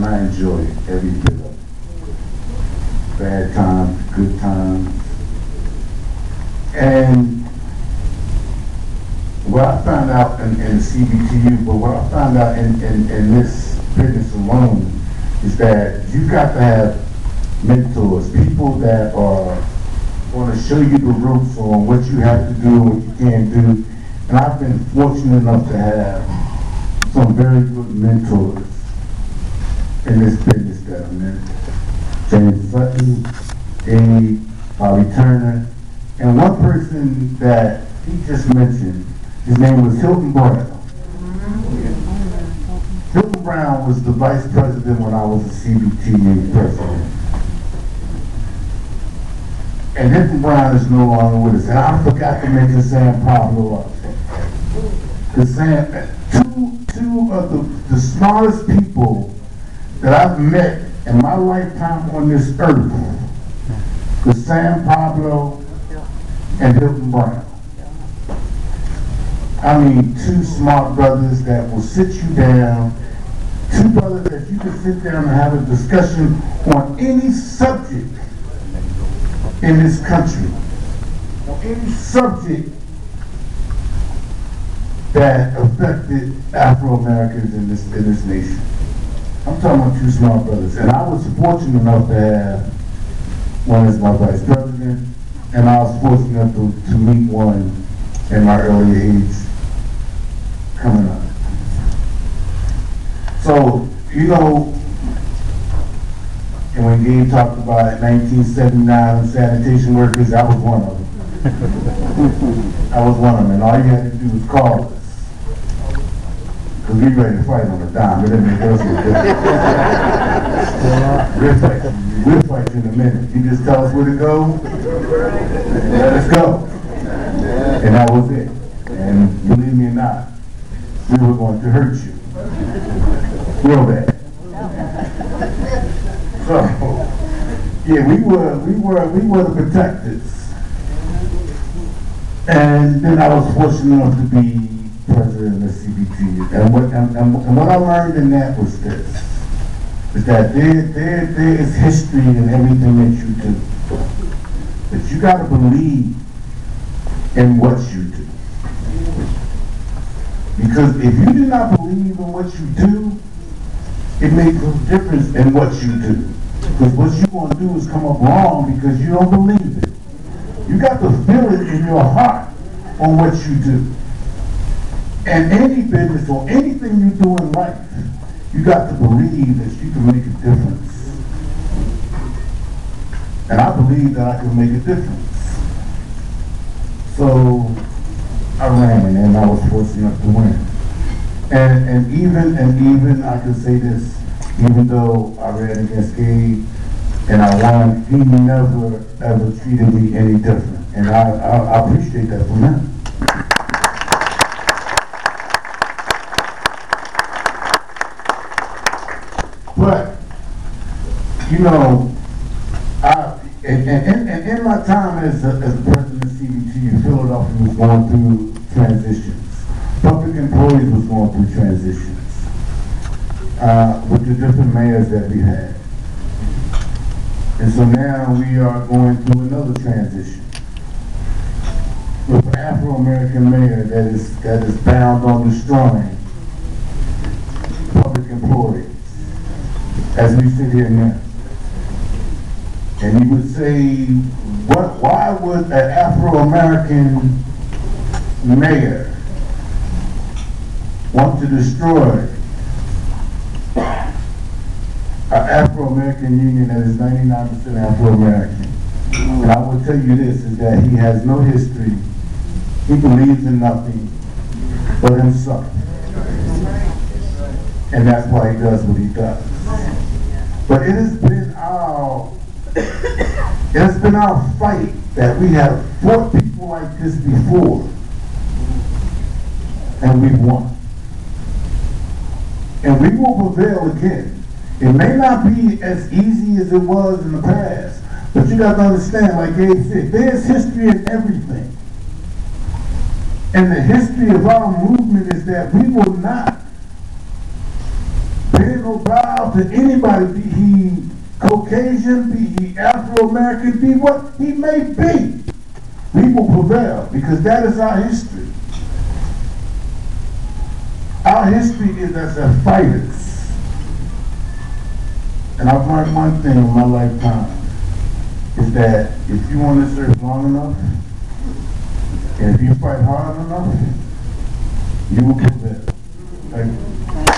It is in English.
and I enjoy every bit of it. Bad times, good times. And what I found out in the CBTU, but what I found out in this business alone is that you got to have mentors, people that are going to show you the ropes on what you have to do, what you can't do. And I've been fortunate enough to have some very good mentors in this business that I'm in. James Sutton, Abe, Bobby Turner, and one person that he just mentioned, his name was Hilton Brown. Hilton Brown was the vice president when I was the CBTU president. And Hilton Brown is no longer with us. And I forgot to mention Sam Pablo also. Because two of the smartest people that I've met in my lifetime on this earth was Sam Pablo and Hilton Brown. I mean, two smart brothers that will sit you down, two brothers that you can sit down and have a discussion on any subject in this country, on any subject that affected Afro-Americans in this nation. I'm talking about two smart brothers. And I was fortunate enough to have one as my vice president, and I was fortunate enough to meet one in my early age coming up. So, you know, and when Gabe talked about 1979 sanitation workers, I was one of them. I was one of them, and all you had to do was call us. Because we ready to fight on the dime. It didn't make us no difference. We'll fight you in a minute. You just tell us where to go, and let us go. And that was it. And believe me or not, we were going to hurt you. Real bad. So, yeah, we were the protectors. And then I was fortunate enough to be president of the CBT. And what I learned in that was this, is that there is history in everything that you do. But you gotta believe in what you do. Because if you do not believe in what you do, it makes no difference in what you do. Because what you're going to do is come up wrong because you don't believe it. You got to feel it in your heart on what you do. And any business or anything you do in life, you got to believe that you can make a difference. And I believe that I can make a difference. So I ran and I was fortunate enough to win. And even I can say this, even though I ran against Gabe and I won, he never ever treated me any different. And I appreciate that from him. But, you know, in my time as president of CBTU, Philadelphia was going through transitions. Public employees was going through transitions with the different mayors that we had. And so now we are going through another transition with an Afro-American mayor that is bound on destroying public employees as we sit here now. And you would say, why would an Afro-American mayor want to destroy an Afro-American union that is 99% Afro-American? And I will tell you this, is that he has no history. He believes in nothing but himself. And that's why he does what he does. But it has been our fight that we have fought people like this before, and we've won. And we will prevail again. It may not be as easy as it was in the past, but you got to understand, like Gabe said, there's history in everything. And the history of our movement is that we will not bend will bow to anybody, be he Caucasian, be he Afro-American, be what he may be. We will prevail because that is our history. Our history is as a fighters. And I've learned one thing in my lifetime, is that if you want to serve long enough, and if you fight hard enough, you will prevail. Thank you.